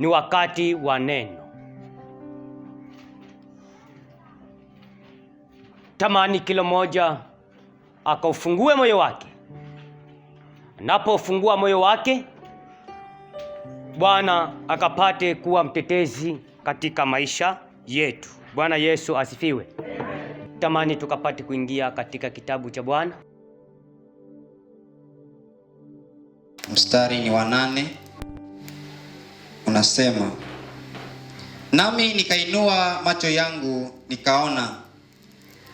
ni wakati wa neno. Tamani kila mmoja akaufungue moyo wake. Anapofungua moyo wake, Bwana akapate kuwa mtetezi katika maisha yetu. Bwana Yesu asifiwe. Tamani tukapate kuingia katika kitabu cha Bwana. Mstari ni wa 8. Unasema, nami nikainua macho yangu nikaona,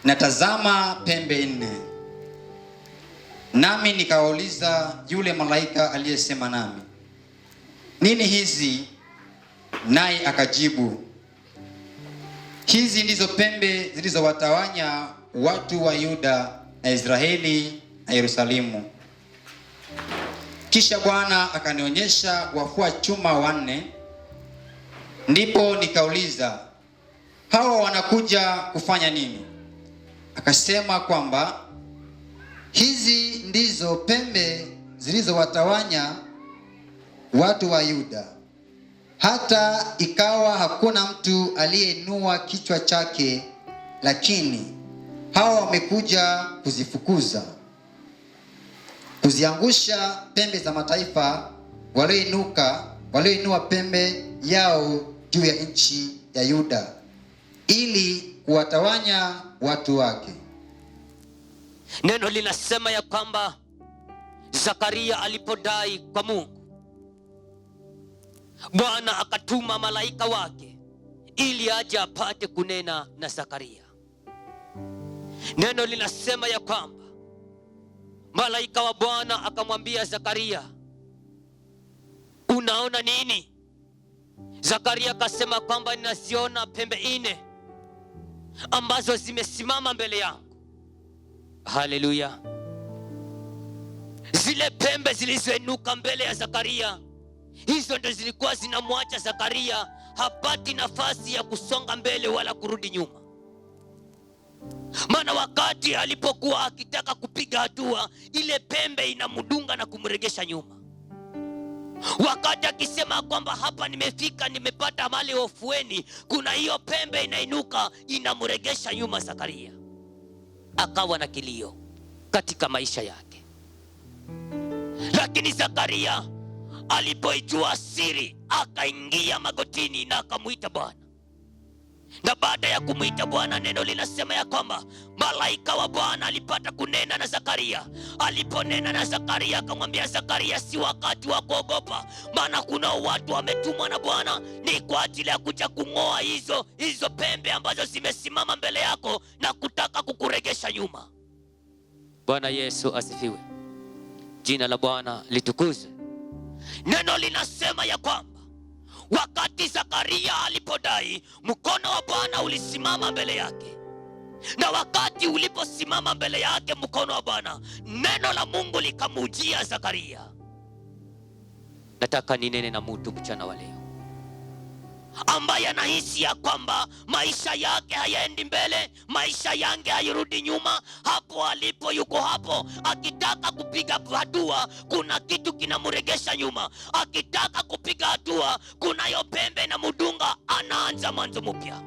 natazama pembe 4. Nami nikauliza yule malaika aliyesema nami, nini hizi? Naye akajibu, hizi ndizo pembe zilizowatawanya watu wa Yuda na Israeli na Yerusalemu. Kisha Bwana akanionyesha wafua chuma 4. Ndipo nikauliza, hawa wanakuja kufanya nini? Akasema kwamba hizi ndizo pembe zilizowatawanya watu wa Yuda, hata ikawa hakuna mtu aliyeinua kichwa chake, lakini hawa wamekuja kuzifukuza, kuziangusha pembe za mataifa walioinua pembe yao juu ya nchi ya Yuda, ili kuwatawanya watu wake. Neno linasema ya kwamba Zakaria alipodai kwa Mungu, Bwana akatuma malaika wake ili aje apate kunena na Zakaria. Neno linasema ya kwamba malaika wa Bwana akamwambia Zakaria, unaona nini? Zakaria akasema kwamba ninaziona pembe 4 ambazo zimesimama mbele yangu. Haleluya. Zile pembe zilizoinuka mbele ya Zakaria, hizo ndo zilikuwa zinamwacha Zakaria hapati nafasi ya kusonga mbele wala kurudi nyuma. Maana wakati alipokuwa akitaka kupiga hatua, ile pembe inamdunga na kumregesha nyuma. Wakati akisema kwamba hapa nimefika, nimepata mali ya ufueni, kuna hiyo pembe inainuka inamregesha nyuma Zakaria. Akawa na kilio katika maisha yake. Lakini Zakaria alipoijua siri, akaingia magotini na akamuita Bwana. Na baada ya kumuita Bwana, neno linasema ya kwamba malaika wa Bwana alipata kunena na Zakaria. Aliponena na Zakaria, akamwambia Zakaria, si wakati wa kuogopa, maana kuna watu wametumwa na Bwana ni kwa ajili ya kuja kung'oa hizo pembe ambazo zimesimama mbele yako na kutaka kukuregesha nyuma. Bwana Yesu asifiwe. Jina la Bwana litukuzwe. Neno linasema ya kwamba wakati Zakaria alipodai, mkono wa Bwana ulisimama mbele yake. Na wakati uliposimama mbele yake mkono wa Bwana, neno la Mungu likamujia Zakaria. Nataka ninene na mtu mchana wa leo ambaye anahisi ya kwamba maisha yake hayaendi mbele, maisha yake hayarudi nyuma. Hapo alipo, yuko hapo akitaka kupiga hatua, kuna kitu kinamregesha nyuma. Akitaka kupiga hatua, kunayo pembe na mudunga, anaanza mwanzo mpya.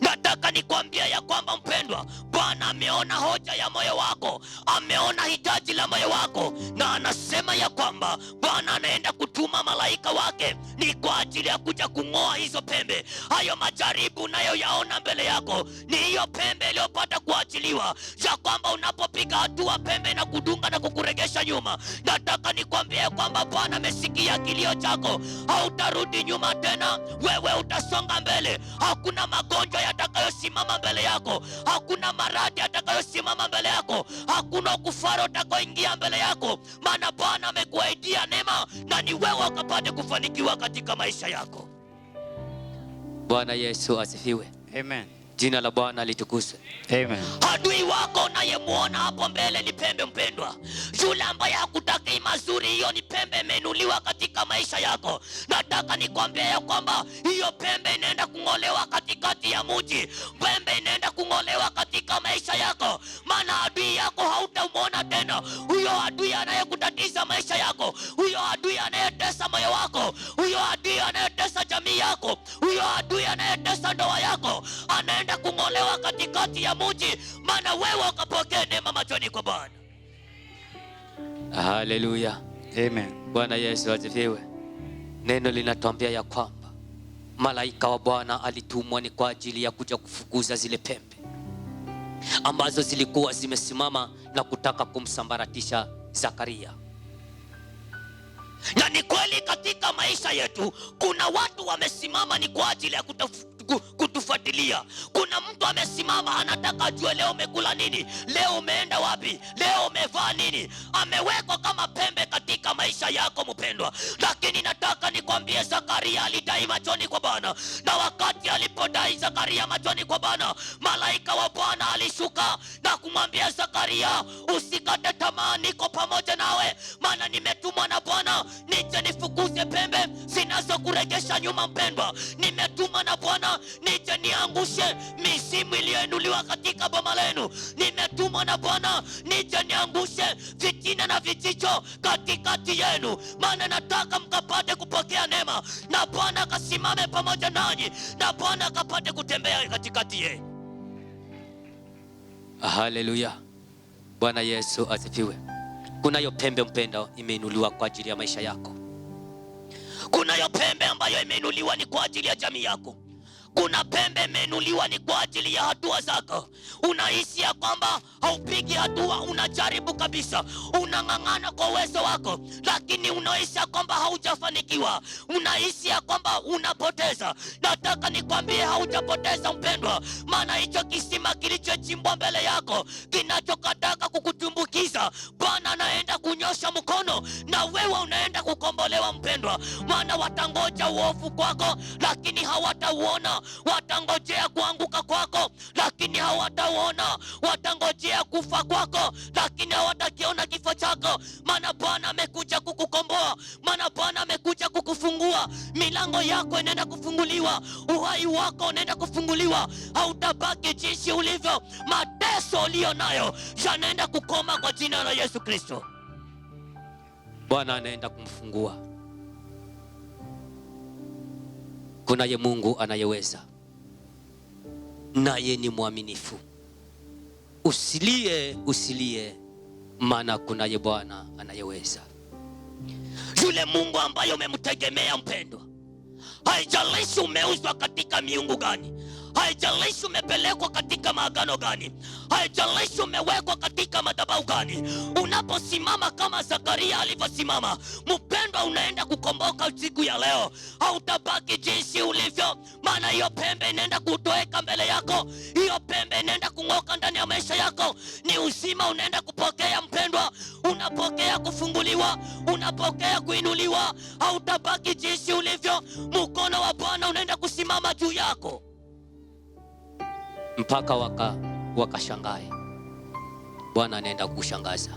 Nataka nikwambia ya kwamba mpendwa, Bwana ameona hoja ya moyo wako, ameona hitaji la moyo wako, na anasema ya kwamba Bwana anaenda kutuma malaika wake ni kwa ajili ya kuja kung'oa hizo pembe. Hayo majaribu unayoyaona mbele yako ni hiyo pembe iliyopata kuachiliwa, ya kwamba unapopiga hatua pembe na kudunga na kukuregesha nyuma. Nataka nikwambie kwamba Bwana amesikia kilio chako. Hautarudi nyuma tena, wewe utasonga mbele. Hakuna magonjwa yatakayosimama mbele yako, hakuna maradhi yatakayosimama mbele yako, hakuna kufaro utakaoingia mbele yako, maana Bwana amekuahidia neema na ni wewe ukapate kufanikiwa katika maisha yako. Bwana Yesu asifiwe. Amen. Jina la Bwana litukuzwe. Amen. Adui wako unayemuona hapo mbele ni pembe, mpendwa. Yule ambaye hakutaki mazuri, hiyo ni pembe imeinuliwa katika maisha yako. Nataka nikwambie ya kwamba hiyo pembe inaenda kung'olewa katikati ya mji. Pembe inaenda kung'olewa katika maisha yako, maana adui yako hautamuona tena. Huyo adui anayekutatiza maisha yako, huyo adui anayetesa moyo wako, huyo adui anayetesa kuondolewa katikati ya mji, maana wewe ukapokea neema machoni kwa Bwana. Haleluya. Amen. Bwana Yesu asifiwe. Neno linatuambia ya kwamba malaika wa Bwana alitumwa ni kwa ajili ya kuja kufukuza zile pembe ambazo zilikuwa zimesimama na kutaka kumsambaratisha Zakaria. Na ni kweli katika maisha yetu kuna watu wamesimama ni kwa ajili ya kutufuatilia. Kuna mtu amesimama anataka ajue leo umekula nini, leo umeenda wapi, leo umevaa nini. Amewekwa kama pembe katika maisha yako mpendwa. Lakini nataka nikwambie, Zakaria alidai machoni kwa Bwana, na wakati alipodai Zakaria machoni kwa Bwana, malaika wa Bwana alishuka na kumwambia Zakaria, usikate tamaa, niko pamoja nawe, maana nimetumwa na Bwana nije nifukuze pembe zinazokuregesha nyuma mpendwa. Nimetumwa na Bwana nije niangushe misimu iliyoinuliwa katika boma lenu. Nimetumwa na Bwana nije niangushe fitina na vijicho katikati yenu, maana nataka mkapate kupokea neema, na Bwana akasimame pamoja nanyi, na Bwana akapate kutembea katikati yenu. Haleluya. Bwana Yesu asifiwe. Kunayo pembe mpendwa imeinuliwa kwa ajili ya maisha yako. Kunayo pembe ambayo imeinuliwa ni kwa ajili ya jamii yako. Kuna pembe imeinuliwa ni kwa ajili ya hatua zako. Unahisi ya kwamba haupigi hatua, unajaribu kabisa, unang'ang'ana kwa uwezo wako, lakini unahisi ya kwamba haujafanikiwa, unahisi ya kwamba unapoteza. Nataka nikwambie haujapoteza mpendwa, maana hicho kisima kilichochimbwa mbele yako kinachokataka kukutumbukiza, Bwana anaenda kunyosha mkono na wewe unaenda kukombolewa mpendwa. Maana watangoja uovu kwako lakini hawatauona, watangojea kuanguka kwako lakini hawatauona, watangojea kufa kwako lakini hawatakiona kifo chako. Maana Bwana amekuja kukukomboa, maana Bwana amekuja kukufungua. Milango yako inaenda kufunguliwa, uhai wako unaenda kufunguliwa, hautabaki jinsi ulivyo. Mateso uliyo nayo yanaenda kukoma kwa jina la Yesu Kristo. Bwana anaenda kumfungua. Kunaye Mungu anayeweza, naye ni mwaminifu. Usilie, maana kunaye Bwana anayeweza. Yule Mungu ambaye umemtegemea mpendwa, haijalishi umeuzwa katika miungu gani, haijalishi umepelekwa katika maagano gani, haijalishi umewekwa katika madhabahu gani, unaposimama kama Zakaria alivyosimama mpendwa, unaenda kukomboka siku ya leo. Hautabaki jinsi ulivyo, maana hiyo pembe inaenda kutoweka mbele yako, hiyo pembe inaenda kung'oka ndani ya maisha yako. Ni uzima unaenda kupokea mpendwa, unapokea kufunguliwa, unapokea kuinuliwa. Hautabaki jinsi ulivyo, mkono wa Bwana unaenda kusimama juu yako mpaka wakashangae. Bwana anaenda kushangaza.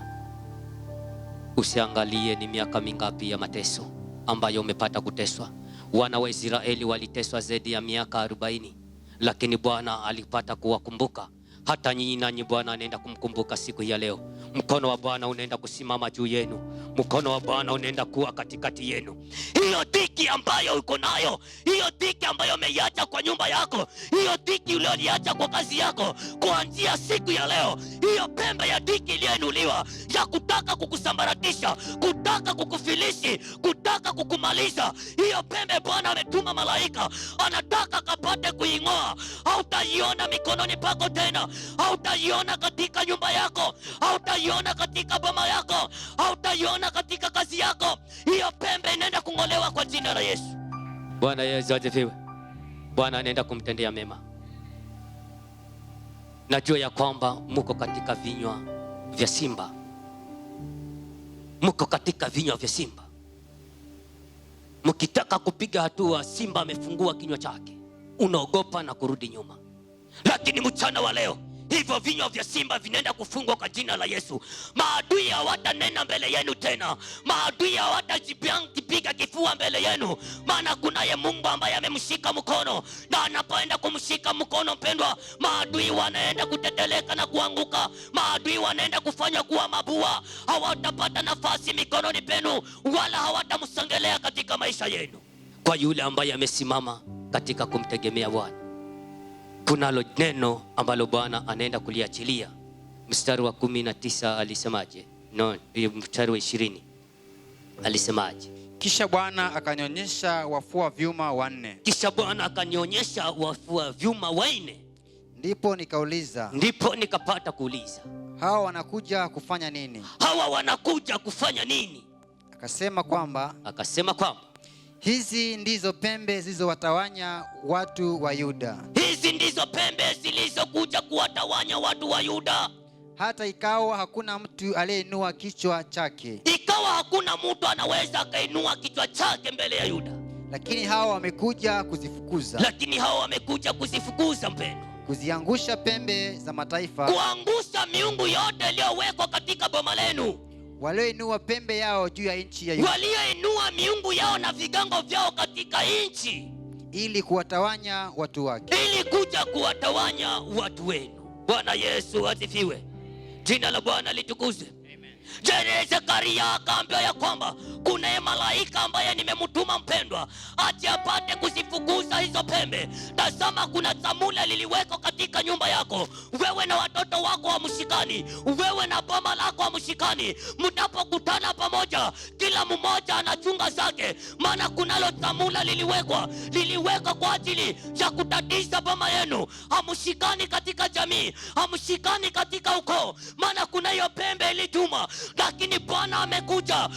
Usiangalie ni miaka mingapi ya mateso ambayo umepata kuteswa. Wana wa Israeli waliteswa zaidi ya miaka 40, lakini Bwana alipata kuwakumbuka. Hata nyinyi nanyi Bwana anaenda kumkumbuka siku ya leo. Mkono wa Bwana unaenda kusimama juu yenu, mkono wa Bwana unaenda kuwa katikati yenu. Hiyo dhiki ambayo uko nayo, hiyo dhiki ambayo umeiacha kwa nyumba yako, hiyo dhiki uliyoiacha kwa kazi yako, kuanzia siku ya leo, hiyo pembe ya dhiki iliyoinuliwa ya kutaka kukusambaratisha, kutaka kukufilisi, kutaka kukumaliza, hiyo pembe Bwana ametuma malaika, anataka kapate kuing'oa. Hautaiona mikononi pako tena, hautaiona katika nyumba yako, hautaiona katika boma yako, hautaiona katika kazi yako. Hiyo pembe inaenda kung'olewa kwa jina la Yesu. Bwana Yesu asifiwe. Bwana anaenda kumtendea mema. Najua ya kwamba mko katika vinywa vya simba, mko katika vinywa vya simba. Mkitaka kupiga hatua, simba amefungua kinywa chake, unaogopa na kurudi nyuma. Lakini mchana wa leo, hivyo vinywa vya simba vinaenda kufungwa kwa jina la Yesu. Maadui hawatanena mbele yenu tena, maadui hawatajipiga kifua mbele yenu, maana kunaye Mungu ambaye amemshika mkono, na anapoenda kumshika mkono mpendwa, maadui wanaenda kuteteleka na kuanguka, maadui wanaenda kufanya kuwa mabua. Hawatapata nafasi mikononi penu, wala hawatamsengelea katika maisha yenu, kwa yule ambaye amesimama katika kumtegemea Bwana. kunalo neno ambalo Bwana anaenda kuliachilia. Mstari wa 19 alisemaje? No, mstari wa 20 alisemaje? Kisha Bwana akanionyesha wafua vyuma wanne. Kisha Bwana akanionyesha wafua vyuma wanne. Ndipo nikauliza, ndipo nikapata kuuliza, hawa wanakuja kufanya nini? Hawa wanakuja kufanya nini? Akasema kwamba hizi ndizo pembe zilizowatawanya watu wa Yuda. Hizi ndizo pembe zilizokuja kuwatawanya watu wa Yuda. Hata ikawa hakuna mtu aliyeinua kichwa chake. Ikawa hakuna mtu anaweza akainua kichwa chake mbele ya Yuda. Lakini hawa wamekuja kuzifukuza. Lakini hawa wamekuja kuzifukuza, mpendwa. Kuziangusha pembe za mataifa. Kuangusha miungu yote iliyowekwa katika boma lenu. Walioinua pembe yao juu ya nchi ya Yuda. Walioinua miungu yao na vigango vyao katika nchi. Ili kuwatawanya watu wake. Ili kuja kuwatawanya watu wenu. Bwana Yesu asifiwe. Jina la Bwana litukuzwe. Amen. Zekaria akaambiwa ya kwamba kuna malaika ambaye nimemtuma, mpendwa, aje apate kuzifukuza hizo pembe. Tazama, kuna samula liliwekwa katika nyumba yako. Wewe na watoto wako hamshikani, wewe na boma lako hamshikani. Mnapokutana pamoja, kila mmoja anachunga zake, maana kunalo samula liliwekwa kwa ajili ya kutatiza boma yenu. Hamshikani katika jamii, hamshikani katika ukoo, maana kuna hiyo pembe ilituma. Lakini Bwana amekuja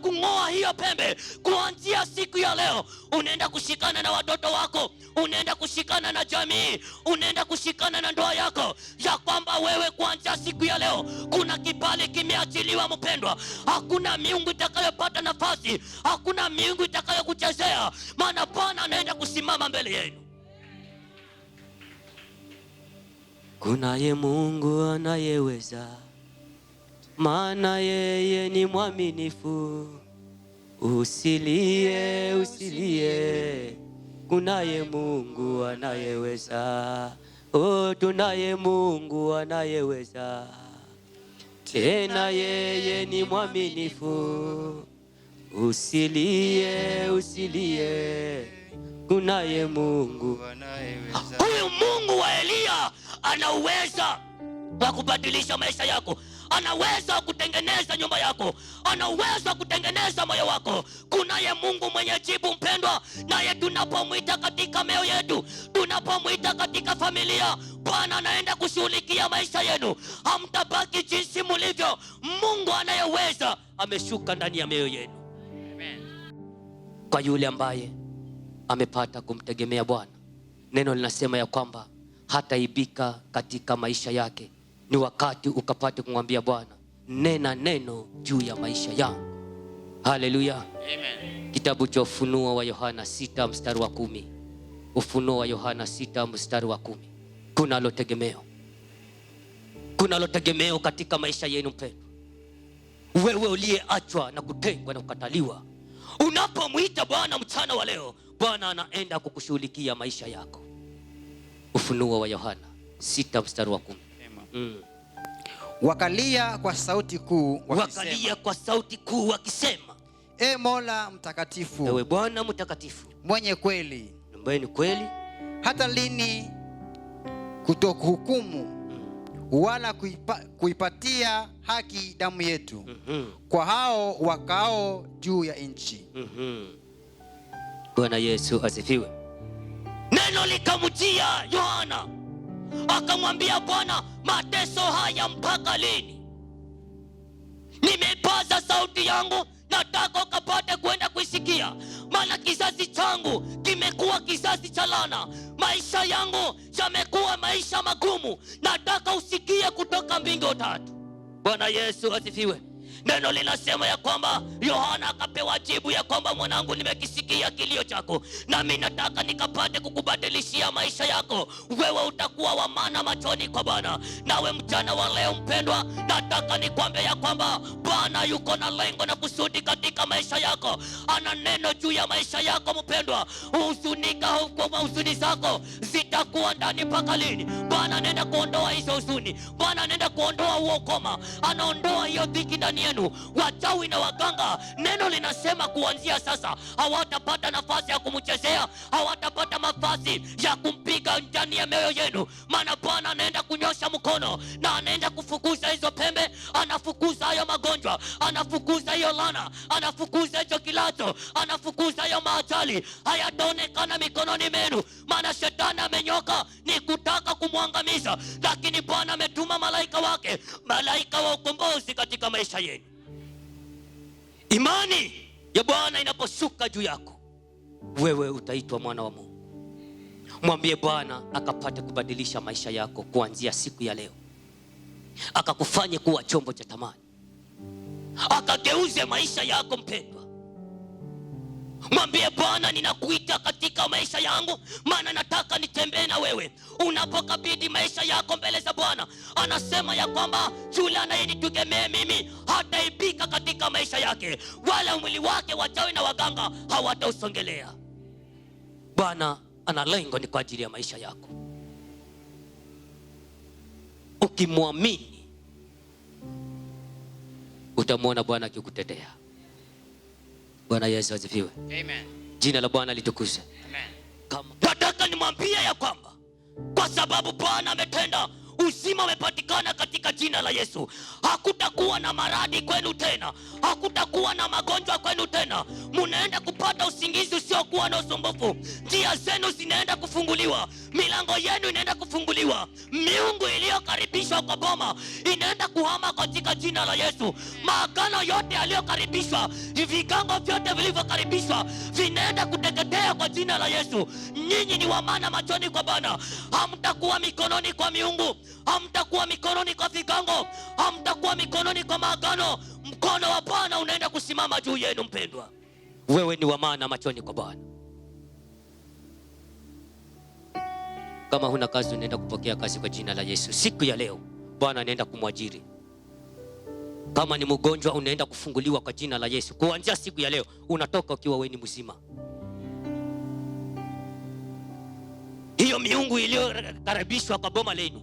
kung'oa hiyo pembe. Kuanzia siku ya leo unaenda kushikana na watoto wako, unaenda kushikana na jamii, unaenda kushikana na ndoa yako, ya kwamba wewe kuanzia siku ya leo kuna kibali kimeachiliwa, mpendwa. Hakuna miungu itakayopata nafasi, hakuna miungu itakayokuchezea, maana Bwana anaenda kusimama mbele yenu. Kunaye Mungu anayeweza, maana yeye ni mwaminifu. Usilie, kunaye Mungu anayeweza. Tunaye Mungu anayeweza, tena yeye ni mwaminifu. Usilie, kunaye Mungu anayeweza. Huyu Mungu wa Elia ana uwezo wa kubadilisha maisha yako. Anaweza kutengeneza nyumba yako, anaweza kutengeneza moyo wako. Kunaye Mungu mwenye jibu, mpendwa, naye tunapomwita katika mioyo yetu, tunapomwita katika familia, Bwana anaenda kushughulikia maisha yenu. Hamtabaki jinsi mlivyo. Mungu anayeweza ameshuka ndani ya mioyo yenu. Amen. Kwa yule ambaye amepata kumtegemea Bwana, neno linasema ya kwamba hataibika katika maisha yake. Ni wakati ukapate kumwambia Bwana, nena neno juu ya maisha yangu. Haleluya. Amen. Kitabu cha Ufunuo wa Yohana 6 mstari wa 10. Ufunuo wa Yohana 6 mstari wa 10. Kunalo tegemeo katika maisha yenu, mpendwa. Wewe uliyeachwa na kutengwa na kukataliwa, unapomwita Bwana mchana wa leo, Bwana anaenda kukushughulikia maisha yako. Ufunuo wa Yohana 6 mstari wa 10. Wakalia kwa sauti kuu wakisema, E Mola mtakatifu, ewe Bwana mtakatifu, mwenye kweli, ambaye ni kweli, hata lini kutokuhukumu wala kuipatia haki damu yetu kwa hao wakao juu ya nchi? Bwana Yesu asifiwe. Neno likamjia Yohana, akamwambia Bwana, mateso haya mpaka lini? Nimepaza sauti yangu, nataka ukapate kwenda kuisikia, maana kizazi changu kimekuwa kizazi cha laana. Maisha yangu yamekuwa maisha magumu. Nataka usikie kutoka mbingu tatu. Bwana Yesu asifiwe. Neno linasema ya kwamba Yohana akapewa jibu ya kwamba, mwanangu, nimekisikia kilio chako, nami nataka nikapate kukubadilishia maisha yako. Wewe utakuwa wa maana machoni kwa Bwana. Nawe mchana wa leo, mpendwa, nataka nikwambie ya kwamba Bwana yuko na lengo na kusudi katika maisha yako. Ana neno juu ya maisha yako, mpendwa. Uhuzunika huko, huzuni zako zitakuwa ndani mpaka lini? Bwana anaenda kuondoa hizo huzuni. Bwana anaenda kuondoa huo koma. Anaondoa hiyo dhiki ndani yenu. Wachawi na waganga, neno linasema kuanzia sasa hawatapata nafasi ya kumchezea, hawatapata nafasi ya kumpiga ndani ya mioyo yenu, maana Bwana anaenda kunyosha mkono na anaenda kufukuza hizo pembe, anafukuza hayo magonjwa, anafukuza hiyo laana, anafukuza hicho kilato, anafukuza hiyo maajali. Hayataonekana mikononi mwenu, maana shetani amenyoka ni kutaka kumwangamiza, lakini Bwana ametuma malaika wake, malaika wa ukombozi katika maisha yenu. Imani ya Bwana inaposhuka juu yako, wewe utaitwa mwana wa Mungu. Mwambie Bwana akapate kubadilisha maisha yako kuanzia siku ya leo, akakufanye kuwa chombo cha thamani, akageuze maisha yako mpendwa. Mwambie Bwana, ninakuita katika maisha yangu, maana nataka nitembee na wewe. Unapokabidhi maisha yako mbele za Bwana, anasema ya kwamba yule anayenitegemea mimi hataibika katika maisha yake, wala mwili wake wachawi na waganga hawatausongelea. Bwana ana lengo ni kwa ajili ya maisha yako. Ukimwamini utamwona Bwana akikutetea. Bwana Yesu asifiwe. Amen. Jina la Bwana litukuzwe. Amen. Nataka nimwambie ya kwamba kwa sababu Bwana ametenda, uzima umepatikana katika jina la Yesu. Hakutakuwa na maradhi kwenu tena, hakutakuwa na magonjwa kwenu tena. Munaenda kupata usingizi usiokuwa na usumbufu. Njia zenu zinaenda kufunguliwa, milango yenu inaenda kufunguliwa. Miungu iliyokaribishwa kwa boma inaenda kuhama katika jina la Yesu. Maagano yote yaliyokaribishwa, vigango vyote vilivyokaribishwa vinaenda kuteketea kwa jina la Yesu. Nyinyi ni wa maana machoni kwa Bwana. Hamtakuwa mikononi kwa miungu, hamtakuwa mikononi kwa vigango, hamtakuwa mikononi kwa maagano. Mkono wa Bwana unaenda kusimama juu yenu mpendwa. Wewe ni wa maana machoni kwa Bwana. Kama huna kazi, unaenda kupokea kazi kwa jina la Yesu. Siku ya leo Bwana anaenda kumwajiri. Kama ni mgonjwa, unaenda kufunguliwa kwa jina la Yesu. Kuanzia siku ya leo unatoka ukiwa wewe ni mzima. Hiyo miungu iliyokaribishwa kwa boma lenu,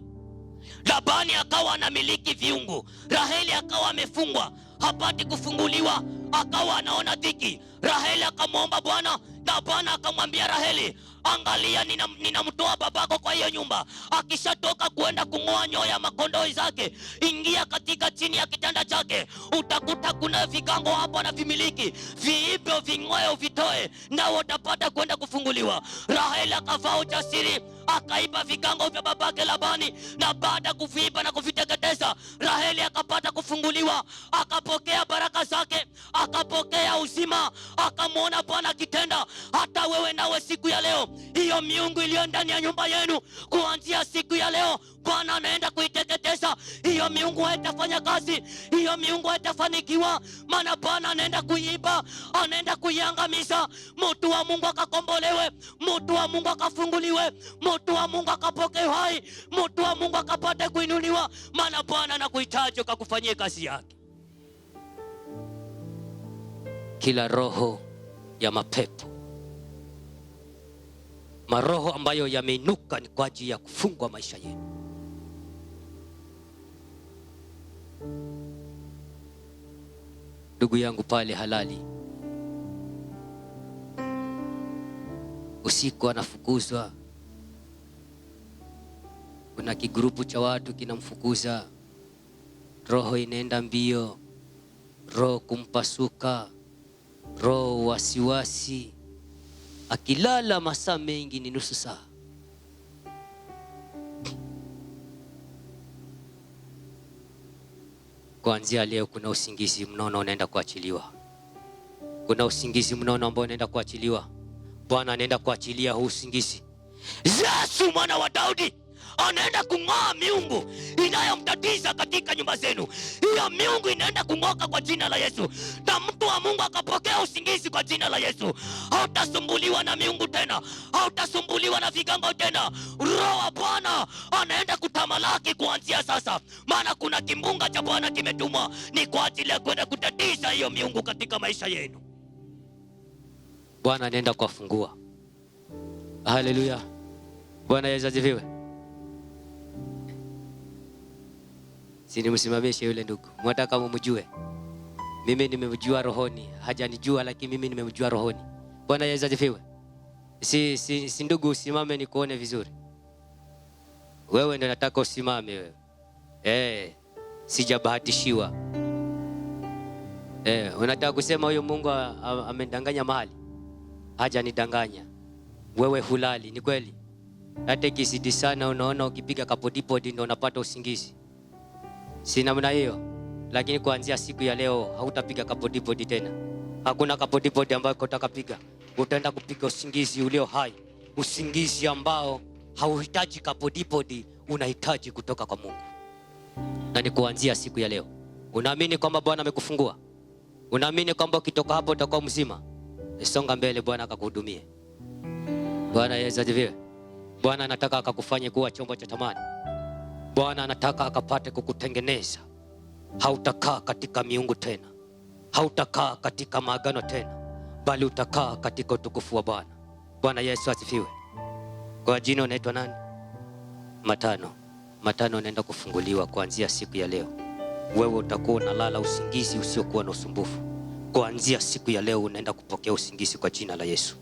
Labani akawa anamiliki viungu, Raheli akawa amefungwa, hapati kufunguliwa, akawa anaona dhiki. Raheli akamwomba Bwana na Bwana akamwambia Raheli, angalia, ninamtoa babako kwa hiyo nyumba. Akishatoka kuenda kung'oa nyoya makondoo zake, ingia katika chini ya kitanda chake, utakuta kuna vigango hapo na vimiliki. Viibe, ving'oe, vitoe, na utapata kwenda kufunguliwa. Raheli akavaa ujasiri, akaiba vigango vya babake Labani, na baada kuviiba na kuviteketeza, Raheli akapata kufunguliwa, akapokea baraka zake, akapokea uzima, akamwona Bwana akitenda. Hata wewe nawe siku ya leo, hiyo miungu iliyo ndani ya nyumba yenu, kuanzia siku ya leo Bwana anaenda kuiteketeza. Hiyo miungu haitafanya kazi, hiyo miungu haitafanikiwa, maana Bwana anaenda kuiba, anaenda kuiangamiza. Mtu wa Mungu akakombolewe, mtu wa Mungu akafunguliwe, mtu wa Mungu akapokea hai, mtu wa Mungu akapate kuinuliwa, maana Bwana anakuhitaji ukakufanyie kazi yake. Kila roho ya mapepo, maroho ambayo yameinuka ni kwa ajili ya kufungwa maisha yenu, ndugu yangu pale halali, usiku anafukuzwa. Kuna kigrupu cha watu kinamfukuza, roho inaenda mbio, roho kumpasuka, roho wasiwasi. Akilala masaa mengi ni nusu saa. Kuanzia leo kuna usingizi mnono unaenda kuachiliwa. Kuna usingizi mnono ambao unaenda kuachiliwa. Bwana anaenda kuachilia huu usingizi. Yesu mwana wa Daudi anaenda kung'oa miungu inayomtatiza katika nyumba zenu. Hiyo miungu inaenda kung'oka kwa jina la Yesu, na mtu wa Mungu akapokea usingizi kwa jina la Yesu. Hautasumbuliwa na miungu tena, hautasumbuliwa na vigango tena. Roho wa Bwana anaenda kutamalaki kuanzia sasa, maana kuna kimbunga cha Bwana kimetumwa, ni kwa ajili ya kwenda kutatiza hiyo miungu katika maisha yenu. Bwana anaenda kuwafungua. Haleluya. Bwana Yesu asifiwe. Sinimsimamishe yule ndugu, mwataka mumjue. Mimi nimemjua rohoni, hajanijua lakini mimi nimemjua rohoni. Bwana Yesu asifiwe. Si ndugu, usimame nikuone vizuri. Wewe ndio nataka usimame wewe. Sijabahatishiwa. Unataka kusema huyo Mungu amendanganya mahali? Hajanidanganya. Wewe hulali, ni kweli. Hata ikizidi sana unaona ukipiga kapodipodi ndio unapata usingizi. Si namna hiyo. Lakini kuanzia siku ya leo hautapiga kapodipodi tena. Hakuna kapodipodi ambayo utakapiga. Utaenda kupiga usingizi ulio hai. Usingizi ambao hauhitaji kapodipodi, unahitaji kutoka kwa Mungu. Na ni kuanzia siku ya leo. Unaamini kwamba Bwana amekufungua? Unaamini kwamba ukitoka hapo utakuwa mzima? Songa mbele, Bwana akakuhudumie. Bwana Yesu asifiwe. Bwana anataka akakufanye kuwa chombo cha thamani. Bwana anataka akapate kukutengeneza. Hautakaa katika miungu tena. Hautakaa katika maagano tena, bali utakaa katika utukufu wa Bwana. Bwana Yesu asifiwe. Kwa jina unaitwa nani? Matano unaenda kufunguliwa kuanzia siku ya leo. Wewe utakuwa unalala usingizi usiokuwa na usumbufu. Kuanzia siku ya leo unaenda kupokea usingizi kwa jina la Yesu.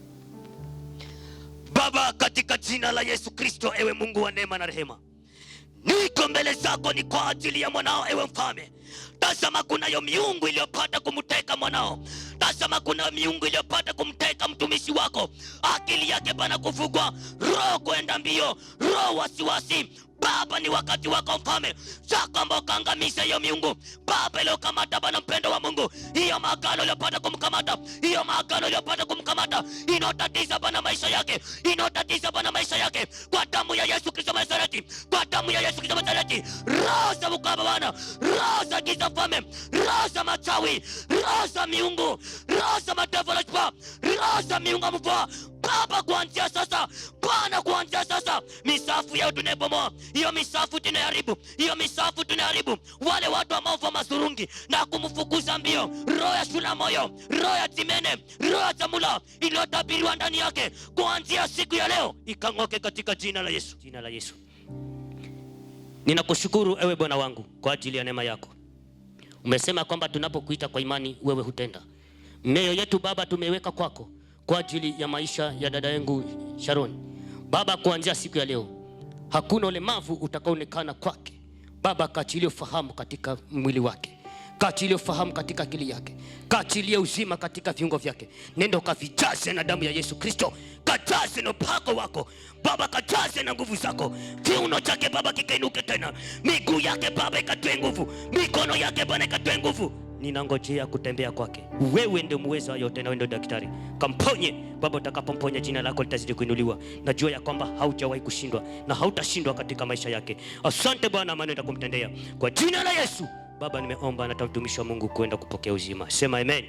Baba, katika jina la Yesu Kristo, ewe Mungu wa neema na rehema, niko mbele zako ni kwa ajili ya mwanao, ewe Mfalme. Tazama kunayo miungu iliyopata kumteka mwanao. Tazama kuna miungu iliyopata kumteka mtumishi wako. Akili yake Bwana kufugwa, roho kwenda mbio, roho wasiwasi. Baba, ni wakati wako Mfalme, kwamba ukaangamize hiyo miungu. Baba, leo kamata Bwana mpendo wa Mungu, hiyo maagano iliyopata kumkamata, hiyo maagano iliyopata kumkamata, inotatiza Bwana maisha yake, inotatiza Bwana maisha yake, kwa damu ya Yesu Kristo Nazareti, kwa damu ya Yesu Kristo Nazareti. Roho za ukaba Bwana, roho za giza Mfalme, roho za machawi, roho za miungu, roho za madevilish, roho za miungu mvua Baba, kuanzia sasa Bwana, kuanzia sasa misafu yao tunaibomoa, hiyo misafu tunaharibu, hiyo misafu tunaharibu. Wale watu ambao wa masurungi na kumfukuza mbio, roho ya shula moyo, roho ya timene, roho ya zamula iliyotabiriwa ndani yake, kuanzia siku ya leo ikang'oke katika jina la Yesu. Jina la Yesu. Ninakushukuru ewe Bwana wangu kwa ajili ya neema yako. Umesema kwamba tunapokuita kwa imani wewe hutenda. Mioyo yetu Baba tumeweka kwako kwa ajili ya maisha ya dada yangu Sharon. Baba, kuanzia siku ya leo hakuna ulemavu utakaoonekana kwake. Baba, kaachilie ufahamu katika mwili wake, kaachilie ufahamu katika akili yake, kaachilie uzima katika viungo vyake. Nenda ukavijaze na damu ya Yesu Kristo, kajaze na upako wako Baba, kajaze na nguvu zako. Kiuno chake Baba kikainuke tena, miguu yake Baba ikatoe nguvu, mikono yake Bwana ikatoe nguvu. Ninangojea kutembea kwake. Wewe ndio muweza yote, na wewe ndio daktari. Kamponye Baba, utakapomponya jina lako litazidi kuinuliwa. Najua ya kwamba haujawahi kushindwa na hautashindwa katika maisha yake. Asante Bwana, maana nitakumtendea kwa jina la Yesu. Baba, nimeomba na mtumishi wa Mungu kwenda kupokea uzima. Sema amen.